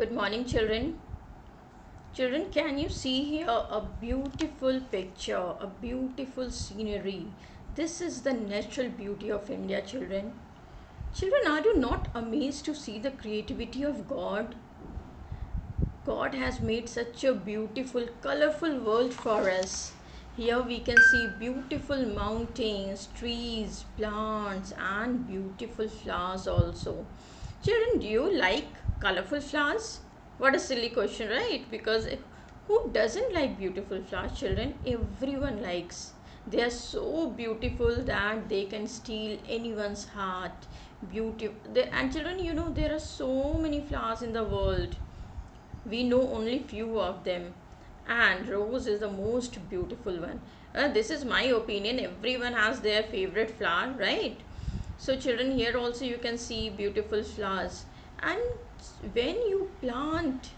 Good morning, children. Children, can you see here a beautiful picture, a beautiful scenery? This is the natural beauty of India, children. Children, are you not amazed to see the creativity of God? God has made such a beautiful, colorful world for us. Here we can see beautiful mountains, trees, plants, and beautiful flowers also. Children, do you like colorful flowers? What a silly question, right? Because who doesn't like beautiful flowers, children? Everyone likes. They are so beautiful that they can steal anyone's heart. And children, there are so many flowers in the world. We know only few of them, and rose is the most beautiful one. This is my opinion. Everyone has their favorite flower, right? So children, here also you can see beautiful flowers. And when you plant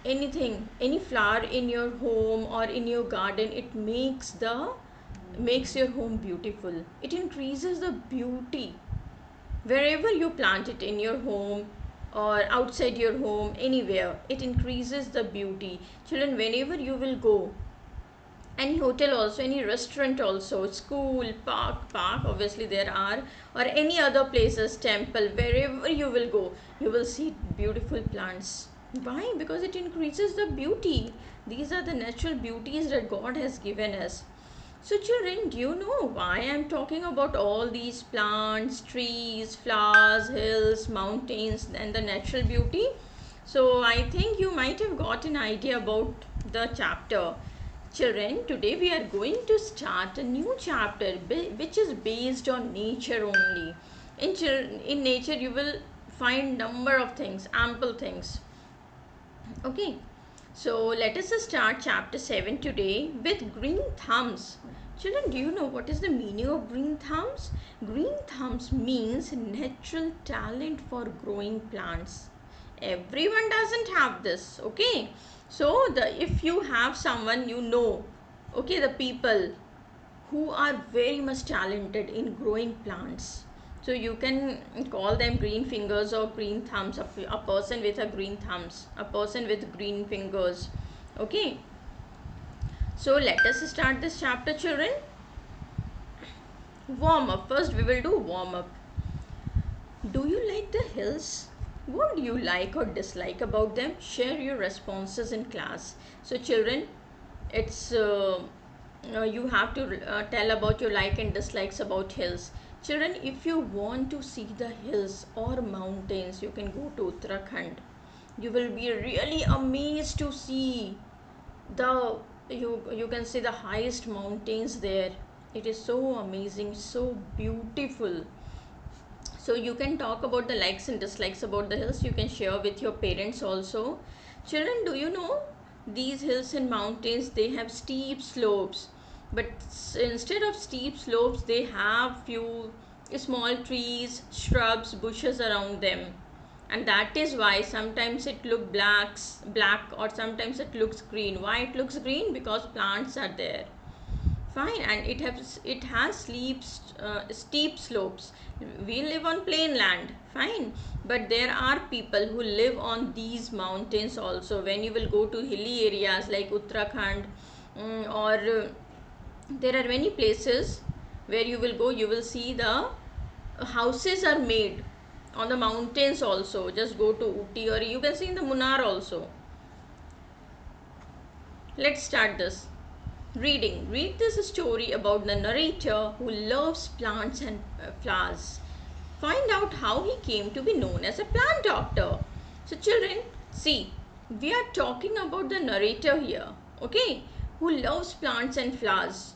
any flower in your home or in your garden, it makes your home beautiful. It increases the beauty wherever you plant it, in your home or outside your home, anywhere. It increases the beauty. Children, whenever you will go, any hotel also, any restaurant also, school, park obviously there are, or any other places, temple, wherever you will go, you will see beautiful plants. Why? Because it increases the beauty. These are the natural beauties that God has given us. So children, do you know why I'm talking about all these plants, trees, flowers, hills, mountains, and the natural beauty? So I think you might have got an idea about the chapter. Children, today we are going to start a new chapter which is based on nature only. In nature you will find number of things, ample things. Okay, so let us start chapter 7 today with green thumbs. Children, do you know what is the meaning of green thumbs? Green thumbs means natural talent for growing plants. Everyone doesn't have this, okay? So if you have someone okay, the people who are very much talented in growing plants, so you can call them green fingers or green thumbs. A person with a green thumbs, a person with green fingers. Okay, so let us start this chapter, children. Warm up. First we will do warm up. Do you like the hills? What do you like or dislike about them? Share your responses in class. So children, it's you have to tell about your like and dislikes about hills. Children, if you want to see the hills or mountains, you can go to Uttarakhand. You will be really amazed to see the you can see the highest mountains there. It is so amazing, so beautiful. So you can talk about the likes and dislikes about the hills. You can share with your parents also. Children, do you know these hills and mountains, they have steep slopes, but instead of steep slopes they have few small trees, shrubs, bushes around them, and that is why sometimes it looks black, or sometimes it looks green. Why it looks green? Because plants are there. Fine, and it has steep slopes. We live on plain land, fine, but there are people who live on these mountains also. When you will go to hilly areas like Uttarakhand, or there are many places where you will go, you will see the houses are made on the mountains also. Just go to Uti, or you can see in the Munnar also. Let's start this. Reading. Read this story about the narrator who loves plants and flowers. Find out how he came to be known as a plant doctor. So children, see, we are talking about the narrator here, okay, who loves plants and flowers.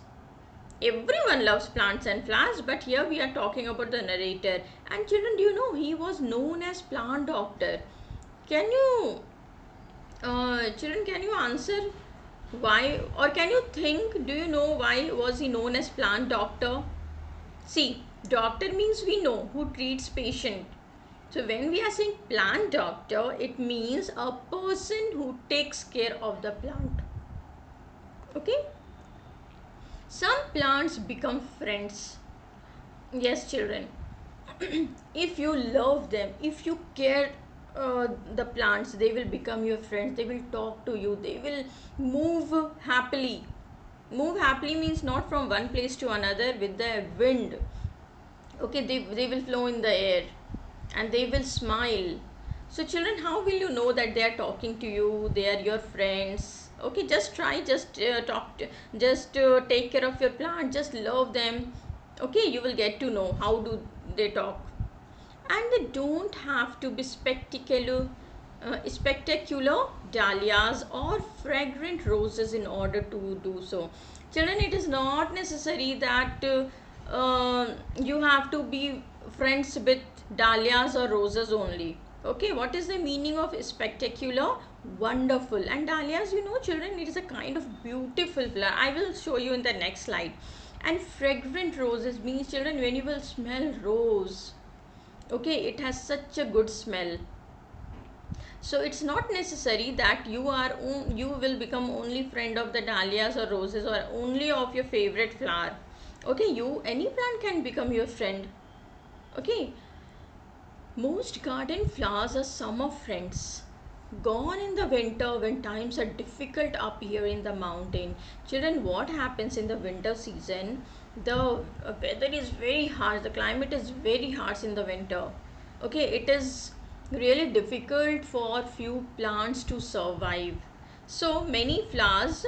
Everyone loves plants and flowers, but here we are talking about the narrator. And children, do you know he was known as plant doctor? Can you children, can you answer why, or can you think, do you know why was he known as plant doctor? See, doctor means we know who treats patient. So when we are saying plant doctor, it means a person who takes care of the plant. Okay? Some plants become friends. Yes, children. If you love them, if you care the plants, they will become your friends, they will talk to you, they will move happily. Move happily means not from one place to another with the wind. Okay, they will flow in the air and they will smile. So children, how will you know that they are talking to you, they are your friends? Okay, just try, just just take care of your plant, just love them. Okay, you will get to know how do they talk. And they don't have to be spectacular dahlias or fragrant roses in order to do so. Children, it is not necessary that you have to be friends with dahlias or roses only. Okay, what is the meaning of spectacular? Wonderful. And dahlias, you know children, it is a kind of beautiful flower. I will show you in the next slide. And fragrant roses means children, when you will smell rose, okay, it has such a good smell. So it's not necessary that you will become only friend of the dahlias or roses or only of your favorite flower. Okay, you, any plant can become your friend. Okay, most garden flowers are summer friends, gone in the winter when times are difficult up here in the mountain. Children, what happens in the winter season? The weather is very harsh, the climate is very harsh in the winter. Okay, it is really difficult for few plants to survive. So many flowers,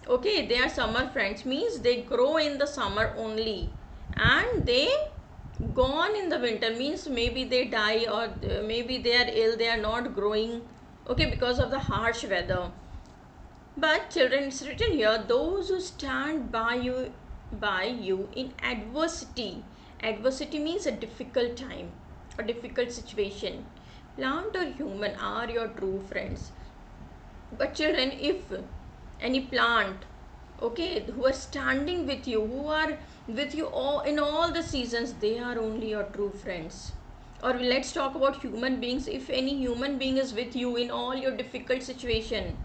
okay, they are summer friends, means they grow in the summer only and they gone in the winter, means maybe they die or maybe they are ill, they are not growing, okay, because of the harsh weather. But children, it's written here, those who stand by you in adversity. Adversity means a difficult time, a difficult situation. Plant or human are your true friends. But children, if any plant, okay, who are standing with you, who are with you all in all the seasons, they are only your true friends. Or let's talk about human beings. If any human being is with you in all your difficult situation,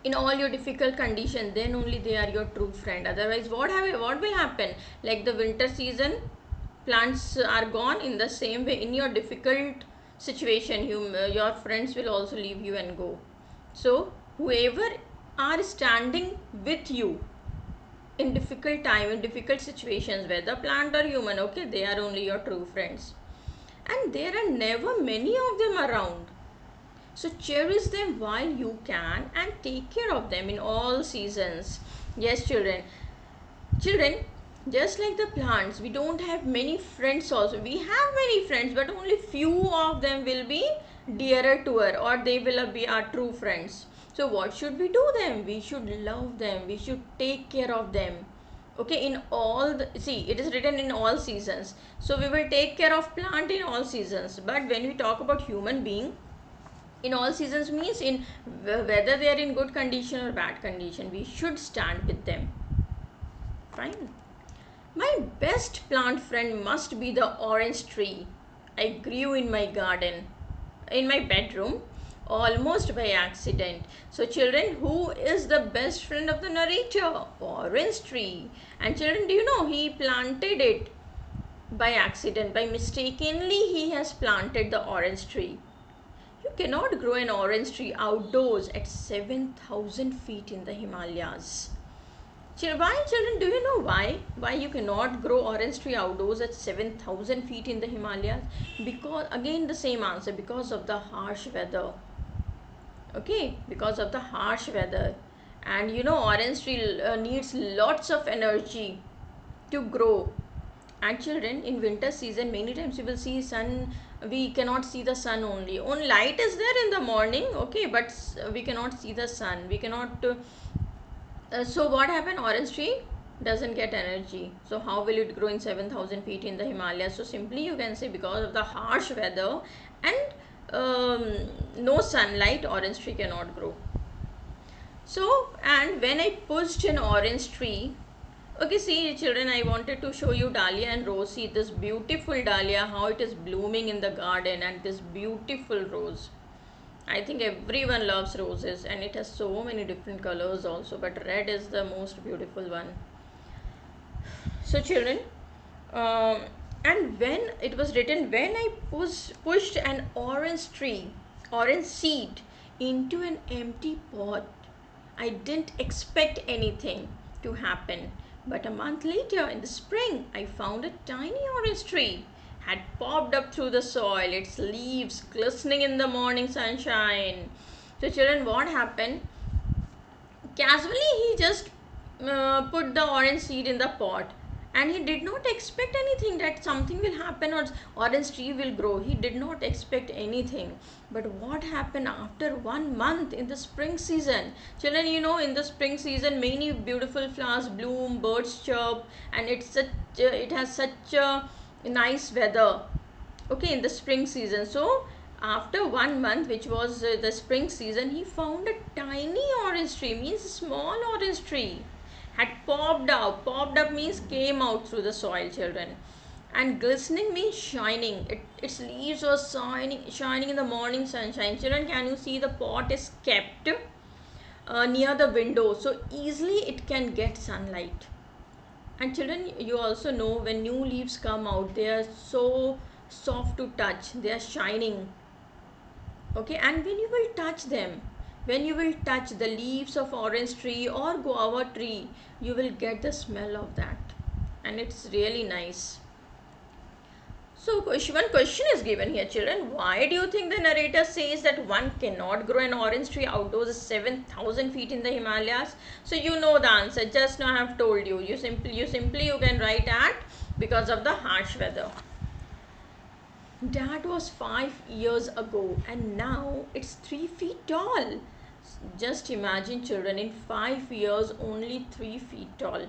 in all your difficult condition, then only they are your true friend. Otherwise, what will happen? Like the winter season, plants are gone. In the same way, in your difficult situation, your friends will also leave you and go. So whoever are standing with you in difficult time, in difficult situations, whether plant or human, okay, they are only your true friends. And there are never many of them around, so cherish them while you can and take care of them in all seasons. Yes, children. Children, just like the plants, we don't have many friends also. We have many friends, but only few of them will be dearer to her, or they will be our true friends. So what should we do them? We should love them. We should take care of them. Okay, in all the, see, it is written in all seasons. So we will take care of plant in all seasons. But when we talk about human being, in all seasons means in whether they are in good condition or bad condition, we should stand with them. Fine. My best plant friend must be the orange tree I grew in my garden, in my bedroom, almost by accident. So children, who is the best friend of the narrator? Orange tree. And children, do you know he planted it by accident, by mistakenly he has planted the orange tree. You cannot grow an orange tree outdoors at 7,000 feet in the Himalayas. Why, children, do you know why? Why you cannot grow orange tree outdoors at 7,000 feet in the Himalayas? Because, again, the same answer, because of the harsh weather. Okay, because of the harsh weather. And you know, orange tree needs lots of energy to grow. And children, in winter season, many times you will see sun, we cannot see the sun only light is there in the morning, okay, but we cannot see the sun, we cannot so what happened? Orange tree doesn't get energy, so how will it grow in 7,000 feet in the Himalayas? So simply you can say, because of the harsh weather and no sunlight, orange tree cannot grow. So, and when I pushed an orange tree, okay, see children, I wanted to show you dahlia and rose. See this beautiful dahlia, how it is blooming in the garden, and this beautiful rose. I think everyone loves roses, and it has so many different colors also, but red is the most beautiful one. So children, um, And when it was written, when I pushed an orange seed into an empty pot, I didn't expect anything to happen. But a month later, in the spring, I found a tiny orange tree had popped up through the soil, its leaves glistening in the morning sunshine. So children, what happened? Casually, he just put the orange seed in the pot, and he did not expect anything that something will happen or orange tree will grow. He did not expect anything. But what happened after 1 month in the spring season? Children, you know, in the spring season, many beautiful flowers bloom, birds chirp, and it has such a nice weather, okay, in the spring season. So after 1 month, which was the spring season, he found a tiny orange tree, means small orange tree had popped up means came out through the soil, children. And glistening means shining. Its leaves were shining in the morning sunshine. Children, can you see the pot is kept near the window, so easily it can get sunlight. And children, you also know, when new leaves come out, they are so soft to touch, they are shining, okay. And when you will touch them, when you will touch the leaves of orange tree or guava tree, you will get the smell of that, and it's really nice. So one question is given here, children. Why do you think the narrator says that one cannot grow an orange tree outdoors 7,000 feet in the Himalayas? So you know the answer. Just now I have told you. You can write at because of the harsh weather. That was 5 years ago, and now it's 3 feet tall. Just imagine, children, in 5 years, only 3 feet tall.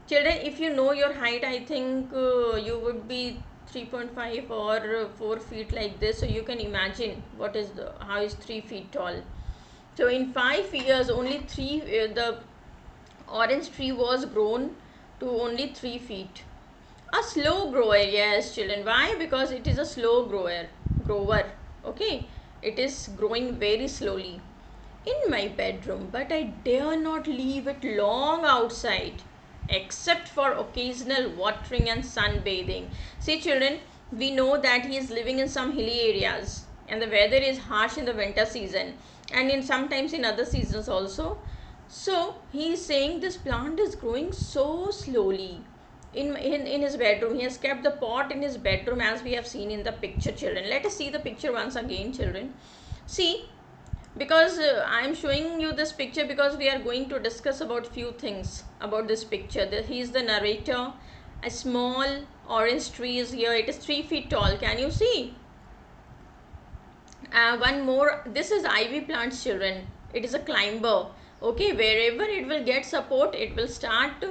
Children, if you know your height, I think you would be 3.5 or 4 feet like this. So you can imagine how is 3 feet tall. So in 5 years, only the orange tree was grown to only 3 feet. A slow grower, yes, children. Why? Because it is a slow grower. Okay, it is growing very slowly in my bedroom, but I dare not leave it long outside, except for occasional watering and sunbathing. See, children, we know that he is living in some hilly areas, and the weather is harsh in the winter season, and in sometimes in other seasons also. So he is saying this plant is growing so slowly in his bedroom. He has kept the pot in his bedroom, as we have seen in the picture, children. Let us see the picture once again, children. See, because I am showing you this picture because we are going to discuss about few things about this picture. He is the narrator. A small orange tree is here. It is 3 feet tall. Can you see? One more. This is ivy plants, children. It is a climber. Okay, wherever it will get support, it will start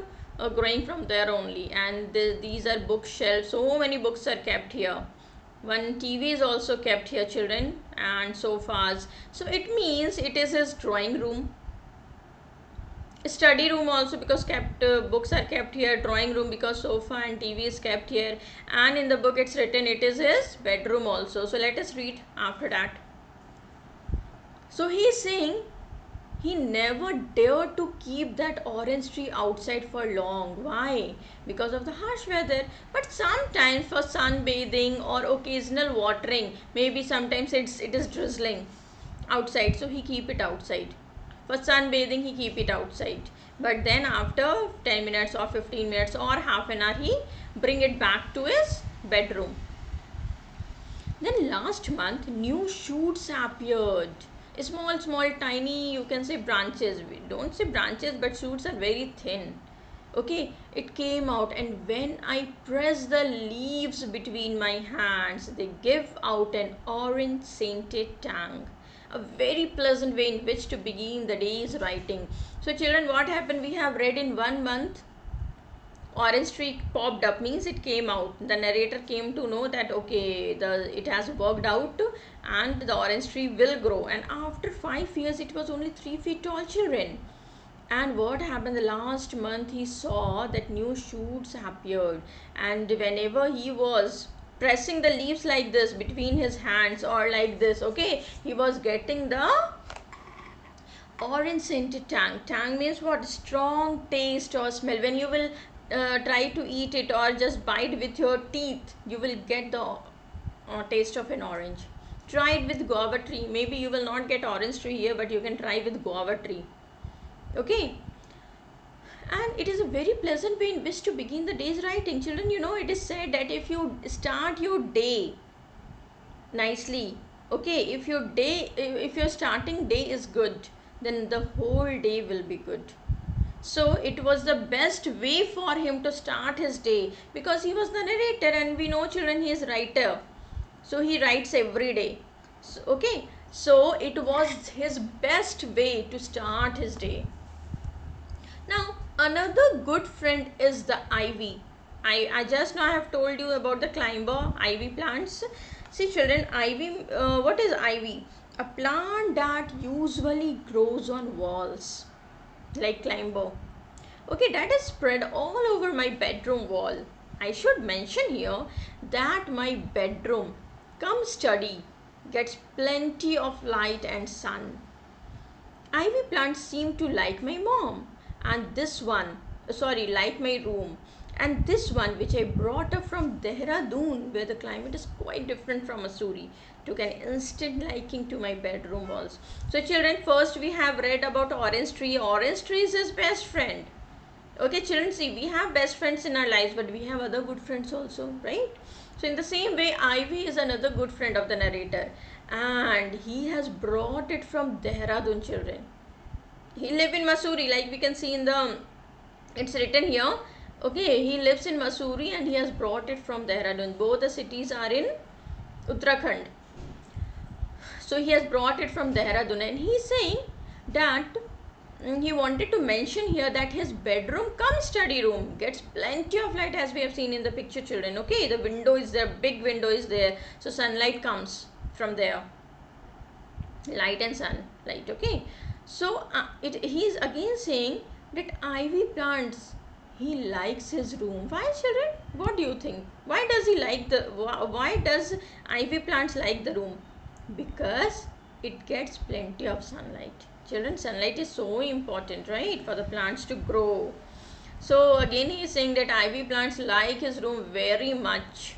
growing from there only. And these are bookshelves. So many books are kept here. One TV is also kept here, children, and sofas. So it means it is his drawing room, study room also, because kept books are kept here, drawing room because sofa and TV is kept here, and in the book it's written it is his bedroom also. So let us read after that. So he is saying he never dared to keep that orange tree outside for long. Why? Because of the harsh weather. But sometimes for sunbathing or occasional watering, maybe sometimes it is drizzling outside, so he keep it outside. For sunbathing, he keep it outside. But then after 10 minutes or 15 minutes or half an hour, he bring it back to his bedroom. Then last month, new shoots appeared. Small, tiny, you can say branches. We don't say branches, but shoots are very thin. Okay, it came out, and when I press the leaves between my hands, they give out an orange scented tang. A very pleasant way in which to begin the day's writing. So, children, what happened? We have read in 1 month orange tree popped up, means it came out. The narrator came to know that okay, it has worked out and the orange tree will grow. And after 5 years, it was only 3 feet tall, children. And what happened the last month, he saw that new shoots appeared, and whenever he was pressing the leaves like this between his hands or like this, okay, he was getting the orange scented tang. Tang means what? Strong taste or smell. When you will try to eat it or just bite with your teeth, you will get the taste of an orange. Try it with guava tree. Maybe you will not get orange tree here, but you can try with guava tree. Okay. And it is a very pleasant way in which to begin the day's writing. Children, you know, it is said that if you start your day nicely, okay, if your starting day is good, then the whole day will be good. So it was the best way for him to start his day, because he was the narrator, and we know, children, he is writer, so he writes every day. So, okay, so it was his best way to start his day. Now another good friend is the ivy. I just now have told you about the climber ivy plants. See children, ivy, what is ivy? A plant that usually grows on walls like climber. Okay, that is spread all over my bedroom wall. I should mention here that my bedroom, come study, gets plenty of light and sun. Ivy plants seem to like my mom, and this one, like my room. And this one, which I brought up from Dehradun, where the climate is quite different from Mussoorie, took an instant liking to my bedroom walls. So, children, first we have read about orange tree. Orange tree is his best friend. Okay, children, see, we have best friends in our lives, but we have other good friends also, right? So in the same way, ivy is another good friend of the narrator, and he has brought it from Dehradun, children. He live in Mussoorie, like we can see in the, it's written here. Okay, he lives in Mussoorie and he has brought it from Dehradun. Both the cities are in Uttarakhand. So he has brought it from Dehradun, and he is saying that he wanted to mention here that his bedroom cum study room gets plenty of light, as we have seen in the picture, children. Okay, the window is there, big window is there, so sunlight comes from there, light and sunlight. Okay, so he is again saying that ivy plants, he likes his room. Why, children? What do you think? Why does he like the, why does ivy plants like the room? Because it gets plenty of sunlight. Children, sunlight is so important, right, for the plants to grow. So again he is saying that ivy plants like his room very much.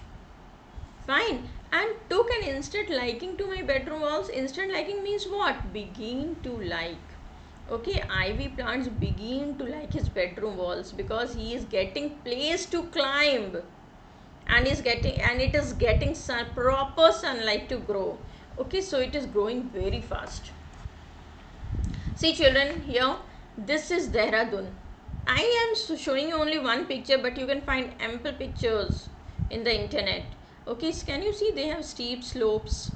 Fine. And took an instant liking to my bedroom walls. Instant liking means what? Begin to like. Okay, ivy plants begin to like his bedroom walls because he is getting place to climb, and it is getting proper sunlight to grow. Okay, so it is growing very fast. See children, here this is Dehradun. I am showing you only one picture, but you can find ample pictures in the internet. Okay, so can you see they have steep slopes,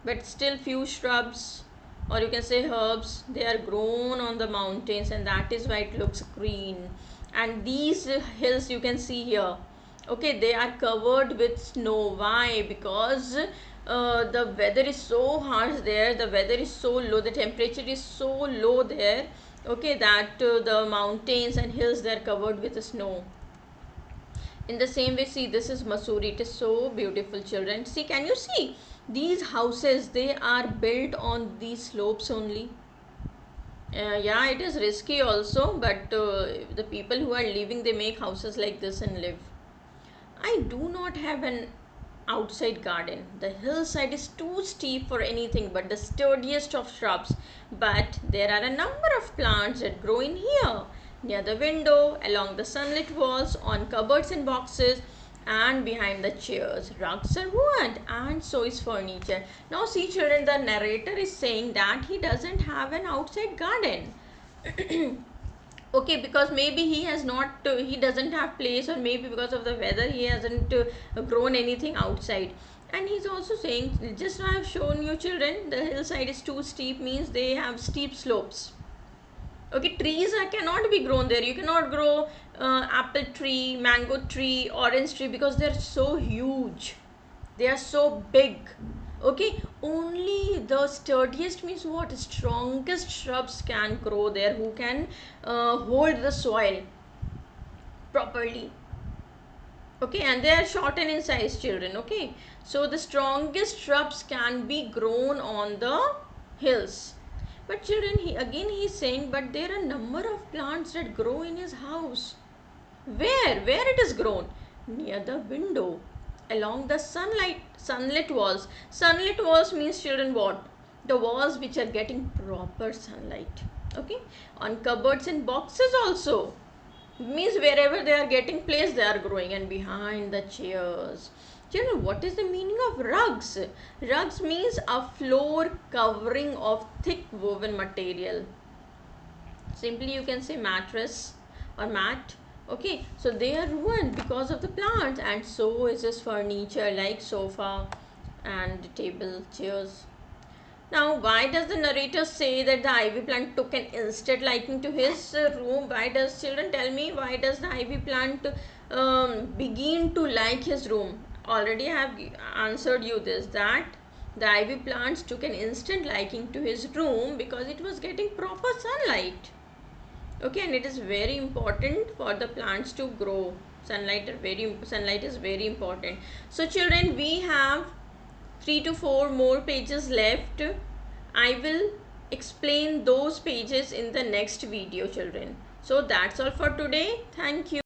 but still few shrubs, or you can say herbs, they are grown on the mountains, and that is why it looks green. And these hills you can see here, okay, they are covered with snow. Why? Because the weather is so harsh there, the weather is so low, the temperature is so low there, okay, that the mountains and hills, they are covered with snow. In the same way, see, this is Mussoorie. It is so beautiful, children. See, can you see these houses? They are built on these slopes only. Yeah, it is risky also, but the people who are living, they make houses like this and live. I do not have an outside garden. The hillside is too steep for anything but the sturdiest of shrubs. But there are a number of plants that grow in here, near the window, along the sunlit walls, on cupboards and boxes, and behind the chairs. Rugs are wood, and so is furniture. Now see children, the narrator is saying that he doesn't have an outside garden. Okay, because maybe he has not, he doesn't have place, or maybe because of the weather he hasn't grown anything outside. And he's also saying, just now I have shown you children, the hillside is too steep, means they have steep slopes. Okay, trees cannot be grown there. You cannot grow apple tree, mango tree, orange tree, because they're so huge, they are so big. Okay, only the sturdiest, means what, strongest shrubs can grow there, who can hold the soil properly. Okay, and they are shortened in size, children. Okay, so the strongest shrubs can be grown on the hills. But children, he is saying, but there are a number of plants that grow in his house. Where it is grown? Near the window, along the sunlit walls. Sunlit walls means, children, what? The walls which are getting proper sunlight. Okay, on cupboards and boxes also, means wherever they are getting placed they are growing. And behind the chairs. Children, what is the meaning of rugs? Rugs means a floor covering of thick woven material. Simply you can say mattress or mat. Okay, so they are ruined because of the plants, and so is this furniture like sofa and table, chairs. Now, why does the narrator say that the ivy plant took an instant liking to his room? Why does, children, tell me, why does the ivy plant begin to like his room? Already I have answered you this, that the ivy plants took an instant liking to his room because it was getting proper sunlight. Okay, and it is very important for the plants to grow. Sunlight is very important. So children, we have 3 to 4 more pages left. I will explain those pages in the next video, children. So that's all for today. Thank you.